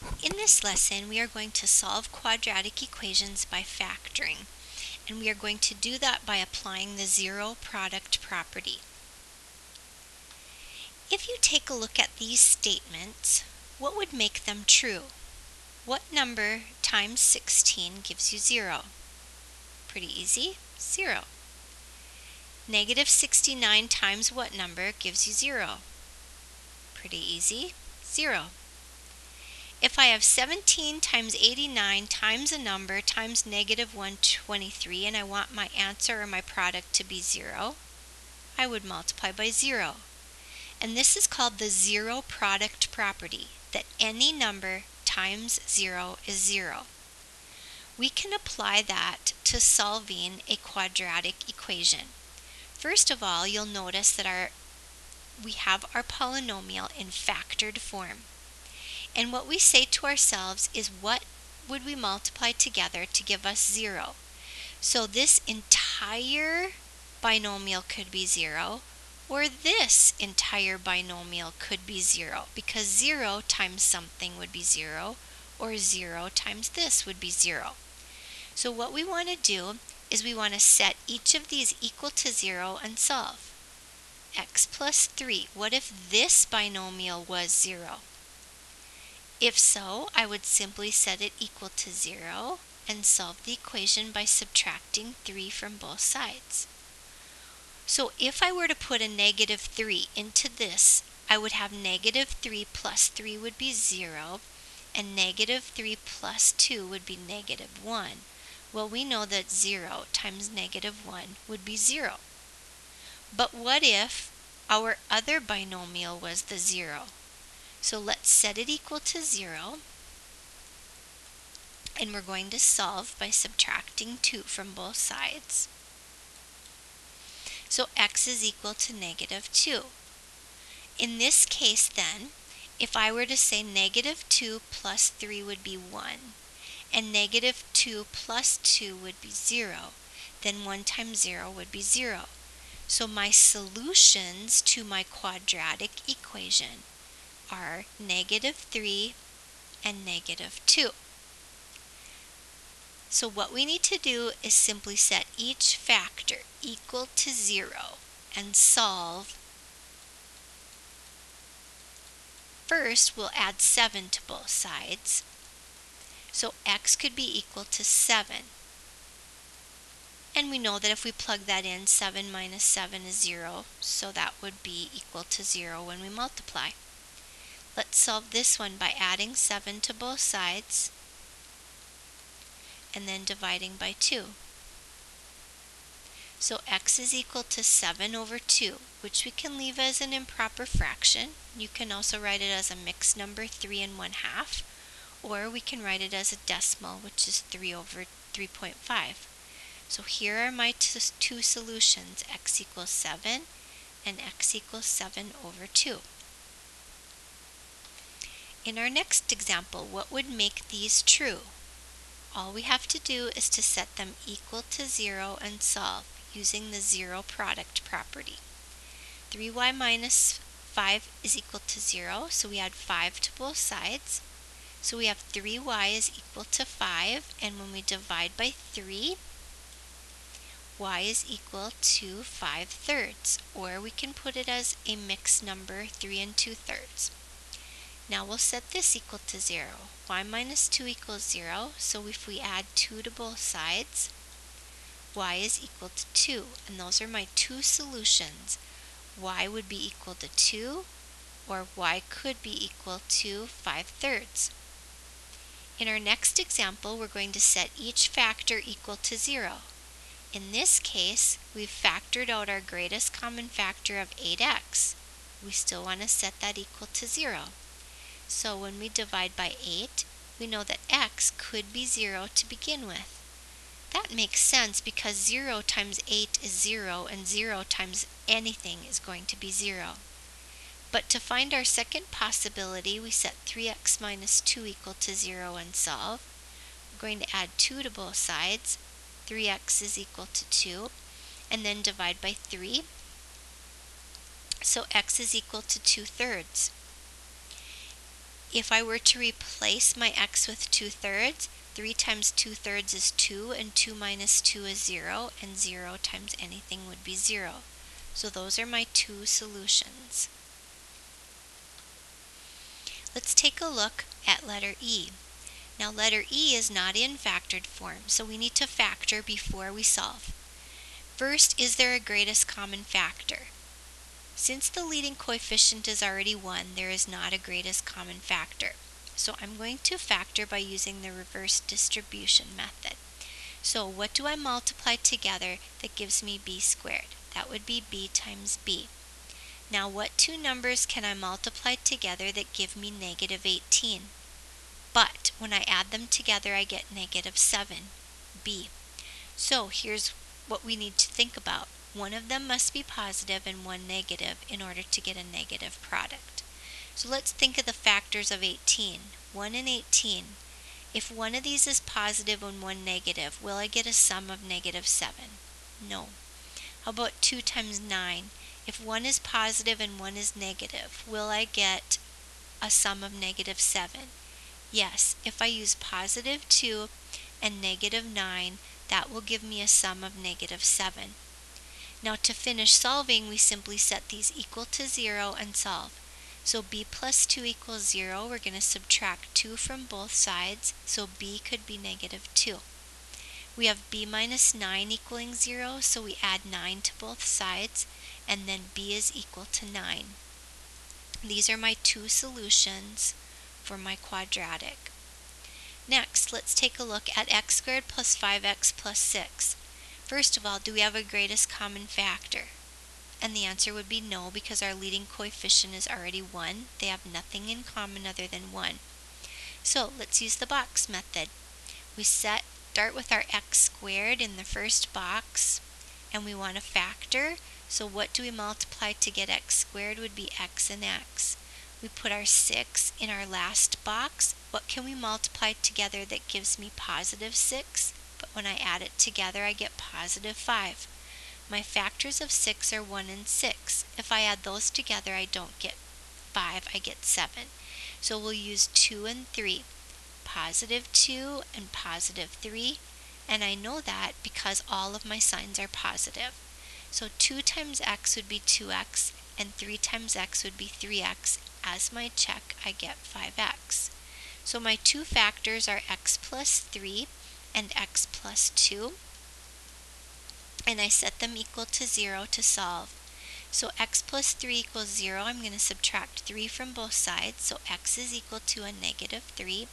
In this lesson, we are going to solve quadratic equations by factoring, and we are going to do that by applying the zero product property. If you take a look at these statements, what would make them true? What number times 16 gives you 0? Pretty easy, 0. Negative 69 times what number gives you 0? Pretty easy, 0. If I have 17 times 89 times a number times negative 123 and I want my answer or my product to be 0, I would multiply by 0. And this is called the zero product property, that any number times 0 is 0. We can apply that to solving a quadratic equation. First of all, you'll notice that we have our polynomial in factored form. And what we say to ourselves is, what would we multiply together to give us 0? So this entire binomial could be 0, or this entire binomial could be 0, because 0 times something would be 0, or 0 times this would be 0. So what we want to do is we want to set each of these equal to 0 and solve. X plus 3, what if this binomial was 0? If so, I would simply set it equal to 0 and solve the equation by subtracting 3 from both sides. So if I were to put a negative 3 into this, I would have negative 3 plus 3 would be 0, and negative 3 plus 2 would be negative 1. Well, we know that 0 times negative 1 would be 0. But what if our other binomial was the 0? So let's set it equal to 0, and we're going to solve by subtracting 2 from both sides. So x is equal to negative 2. In this case then, if I were to say negative 2 plus 3 would be 1, and negative 2 plus 2 would be 0, then 1 times 0 would be 0. So my solutions to my quadratic equation are negative 3 and negative 2. So what we need to do is simply set each factor equal to 0 and solve. First, we'll add 7 to both sides. So x could be equal to 7. And we know that if we plug that in, 7 minus 7 is 0, so that would be equal to 0 when we multiply. Let's solve this one by adding 7 to both sides and then dividing by 2. So x is equal to 7 over 2, which we can leave as an improper fraction. You can also write it as a mixed number, 3 and 1/2, or we can write it as a decimal, which is 3 over 3.5. So here are my two solutions, x equals 7 and x equals 7 over 2. In our next example, what would make these true? All we have to do is to set them equal to 0 and solve using the zero product property. 3y minus 5 is equal to 0, so we add 5 to both sides. So we have 3y is equal to 5, and when we divide by 3, y is equal to 5/3, or we can put it as a mixed number, 3 and 2/3. Now we'll set this equal to 0. Y minus 2 equals 0, so if we add 2 to both sides, y is equal to 2, and those are my two solutions. Y would be equal to 2, or y could be equal to 5/3. In our next example, we're going to set each factor equal to 0. In this case, we've factored out our greatest common factor of 8x. We still want to set that equal to 0. So when we divide by 8, we know that x could be 0 to begin with. That makes sense because 0 times 8 is 0, and 0 times anything is going to be 0. But to find our second possibility, we set 3x minus 2 equal to 0 and solve. We're going to add 2 to both sides. 3x is equal to 2, and then divide by 3. So x is equal to 2/3. if I were to replace my x with 2/3, 3 times 2/3 is 2, and 2 minus 2 is 0, and 0 times anything would be 0. So those are my two solutions. Let's take a look at letter E. Now letter E is not in factored form, so we need to factor before we solve. First, is there a greatest common factor? Since the leading coefficient is already 1, there is not a greatest common factor. So I'm going to factor by using the reverse distribution method. So what do I multiply together that gives me b squared? That would be b times b. Now what two numbers can I multiply together that give me negative 18? But when I add them together I get negative 7, b. So here's what we need to think about. One of them must be positive and one negative in order to get a negative product. So let's think of the factors of 18. 1 and 18. If one of these is positive and one negative, will I get a sum of negative 7? No. How about 2 times 9? If one is positive and one is negative, will I get a sum of negative 7? Yes. If I use positive 2 and negative 9, that will give me a sum of negative 7. Now to finish solving, we simply set these equal to 0 and solve. So b plus 2 equals 0. We're going to subtract 2 from both sides, so b could be negative 2. We have b minus 9 equaling 0, so we add 9 to both sides, and then b is equal to 9. These are my two solutions for my quadratic. Next, let's take a look at x squared plus 5x plus 6. First of all, do we have a greatest common factor? And the answer would be no, because our leading coefficient is already 1. They have nothing in common other than 1. So let's use the box method. We start with our x squared in the first box, and we want to factor. So what do we multiply to get x squared would be x and x. We put our 6 in our last box. What can we multiply together that gives me positive 6? But when I add it together, I get positive 5. My factors of 6 are 1 and 6. If I add those together, I don't get 5, I get 7. So we'll use 2 and 3. Positive 2 and positive 3. And I know that because all of my signs are positive. So 2 times x would be 2x, and 3 times x would be 3x. As my check, I get 5x. So my two factors are x plus 3 and x plus 2. And I set them equal to 0 to solve. So x plus 3 equals 0. I'm going to subtract 3 from both sides. So x is equal to a negative 3.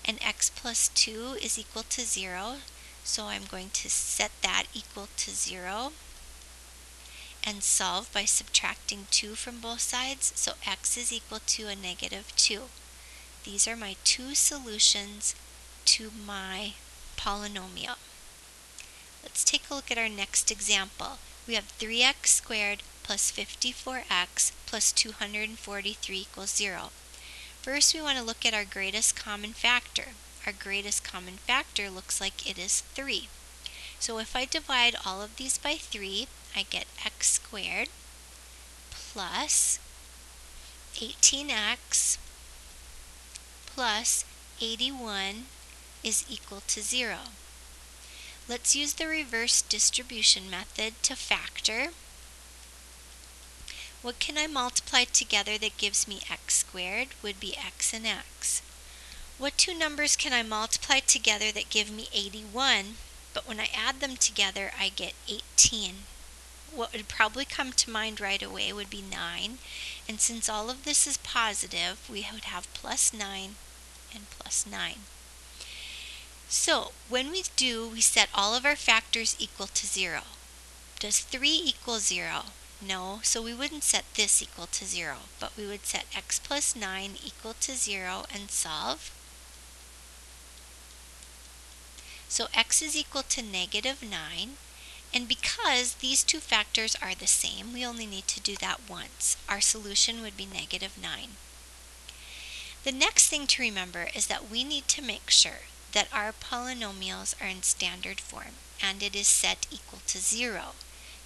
And x plus 2 is equal to 0. So I'm going to set that equal to 0. And solve by subtracting 2 from both sides. So x is equal to a negative 2. These are my two solutions to my polynomial. Let's take a look at our next example. We have 3x squared plus 54x plus 243 equals 0. First, we want to look at our greatest common factor. Our greatest common factor looks like it is 3. So if I divide all of these by 3, I get x squared plus 18x plus 81 is equal to 0. Let's use the reverse distribution method to factor. What can I multiply together that gives me x squared would be x and x. What two numbers can I multiply together that give me 81, but when I add them together I get 18? What would probably come to mind right away would be 9, and since all of this is positive, we would have plus 9 and plus 9. So when we set all of our factors equal to 0. Does 3 equal 0? No, so we wouldn't set this equal to 0, but we would set x plus 9 equal to 0 and solve. So x is equal to negative 9, and because these two factors are the same, we only need to do that once. Our solution would be negative 9. The next thing to remember is that we need to make sure that our polynomials are in standard form, and it is set equal to 0.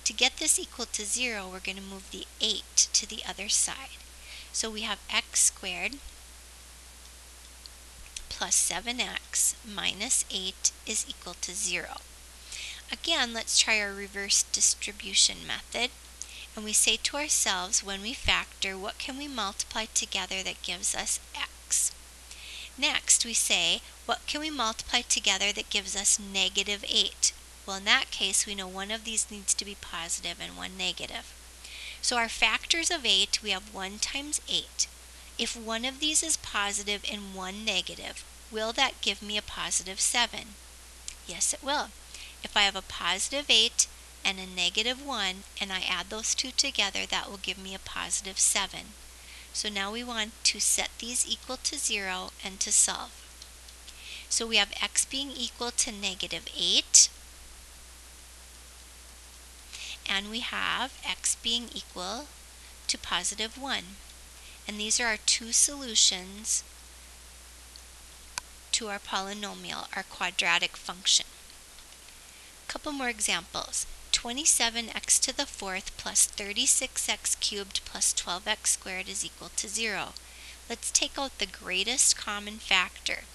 To get this equal to 0, we're going to move the 8 to the other side. So we have x squared plus 7x minus 8 is equal to 0. Again, let's try our reverse distribution method. And we say to ourselves, when we factor, what can we multiply together that gives us x? Next, we say, what can we multiply together that gives us negative 8? Well, in that case, we know one of these needs to be positive and one negative. So our factors of 8, we have 1 times 8. If one of these is positive and one negative, will that give me a positive 7? Yes, it will. If I have a positive 8 and a negative 1, and I add those two together, that will give me a positive 7. So now we want to set these equal to 0 and to solve. So we have x being equal to negative 8, and we have x being equal to positive 1. And these are our two solutions to our polynomial, our quadratic function. A couple more examples. 27x to the fourth plus 36x cubed plus 12x squared is equal to 0. Let's take out the greatest common factor.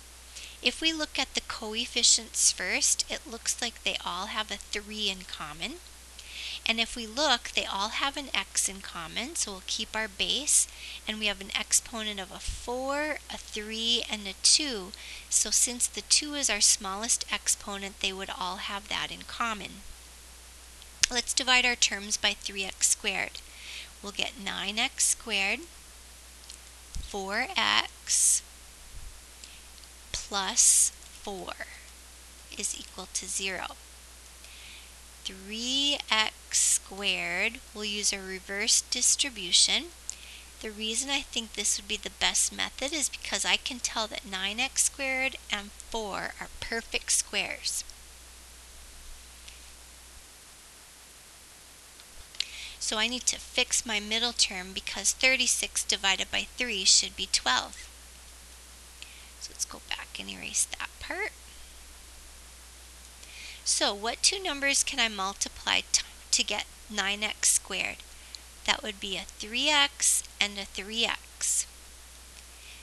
If we look at the coefficients first, it looks like they all have a 3 in common. And if we look, they all have an x in common, so we'll keep our base. And we have an exponent of a 4, a 3, and a 2. So since the 2 is our smallest exponent, they would all have that in common. Let's divide our terms by 3x squared. We'll get 9x squared, 4x plus 4 is equal to 0. 3x squared, we'll use a reverse distribution. The reason I think this would be the best method is because I can tell that 9x squared and 4 are perfect squares. So I need to fix my middle term because 36 divided by 3 should be 12. So let's go back and erase that part. So what two numbers can I multiply to get 9x squared? That would be a 3x and a 3x.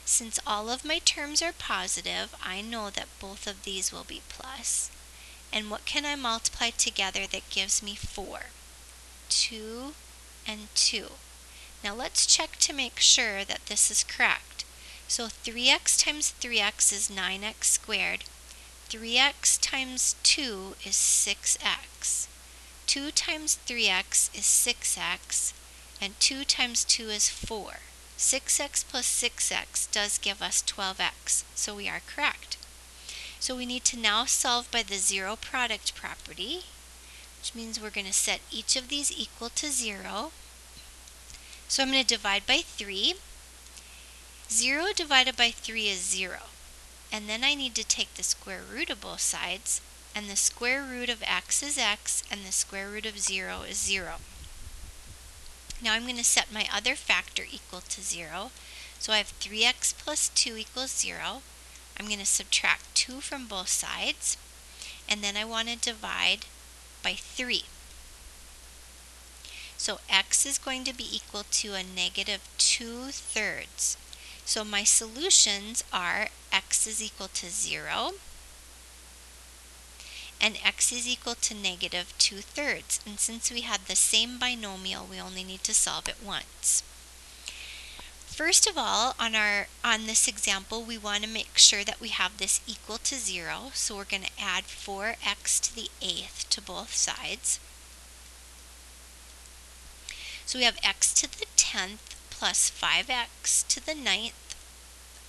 Since all of my terms are positive, I know that both of these will be plus. And what can I multiply together that gives me 4? 2 and 2. Now let's check to make sure that this is correct. So 3x times 3x is 9x squared. 3x times 2 is 6x. 2 times 3x is 6x. And 2 times 2 is 4. 6x plus 6x does give us 12x. So we are correct. So we need to now solve by the zero product property, which means we're going to set each of these equal to 0. So I'm going to divide by 3. 0 divided by 3 is 0. And then I need to take the square root of both sides, and the square root of x is x, and the square root of 0 is 0. Now I'm going to set my other factor equal to 0. So I have 3x plus 2 equals 0. I'm going to subtract 2 from both sides, and then I want to divide by 3. So x is going to be equal to a negative 2/3. So my solutions are x is equal to 0 and x is equal to negative 2/3. And since we had the same binomial, we only need to solve it once. First of all, on this example, we want to make sure that we have this equal to 0. So we're going to add 4x to the 8th to both sides. So we have x to the 10th plus 5x to the 9th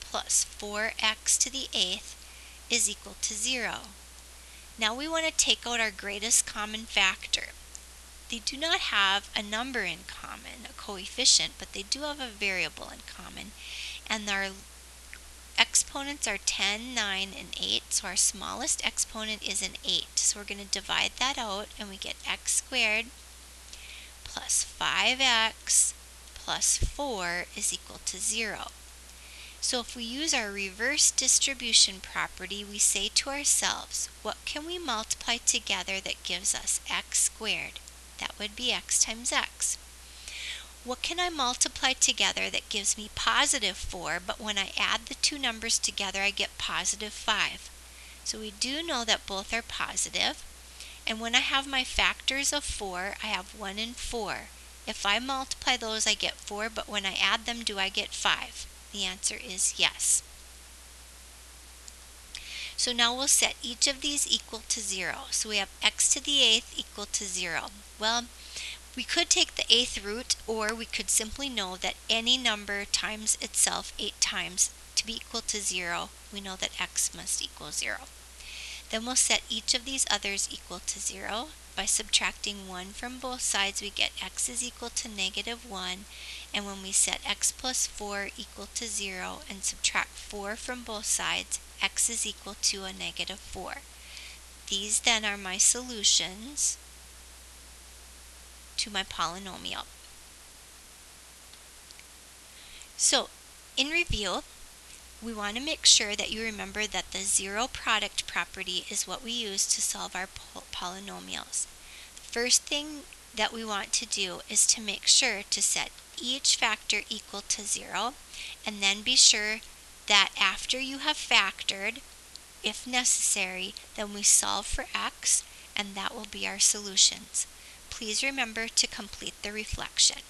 plus 4x to the 8th is equal to 0. Now we want to take out our greatest common factor. They do not have a number in common, a coefficient, but they do have a variable in common. And our exponents are 10, 9, and 8, so our smallest exponent is an 8. So we're going to divide that out, and we get x squared plus 5x plus 4 is equal to 0. So if we use our reverse distribution property, we say to ourselves, what can we multiply together that gives us x squared? That would be x times x. what can I multiply together that gives me positive 4, but when I add the two numbers together I get positive 5? So we do know that both are positive, and when I have my factors of 4, I have 1 and 4. If I multiply those I get 4, but when I add them do I get 5? The answer is yes. So now we'll set each of these equal to 0. So we have x to the 8th equal to 0. Well, we could take the 8th root, or we could simply know that any number times itself 8 times to be equal to 0. We know that x must equal 0. Then we'll set each of these others equal to 0. By subtracting 1 from both sides, we get x is equal to negative 1. And when we set x plus 4 equal to 0 and subtract 4 from both sides, x is equal to a negative 4. These then are my solutions to my polynomial. So, in review, we want to make sure that you remember that the zero product property is what we use to solve our polynomials. The first thing that we want to do is to make sure to set each factor equal to 0, and then be sure that after you have factored, if necessary, then we solve for x, and that will be our solutions. Please remember to complete the reflection.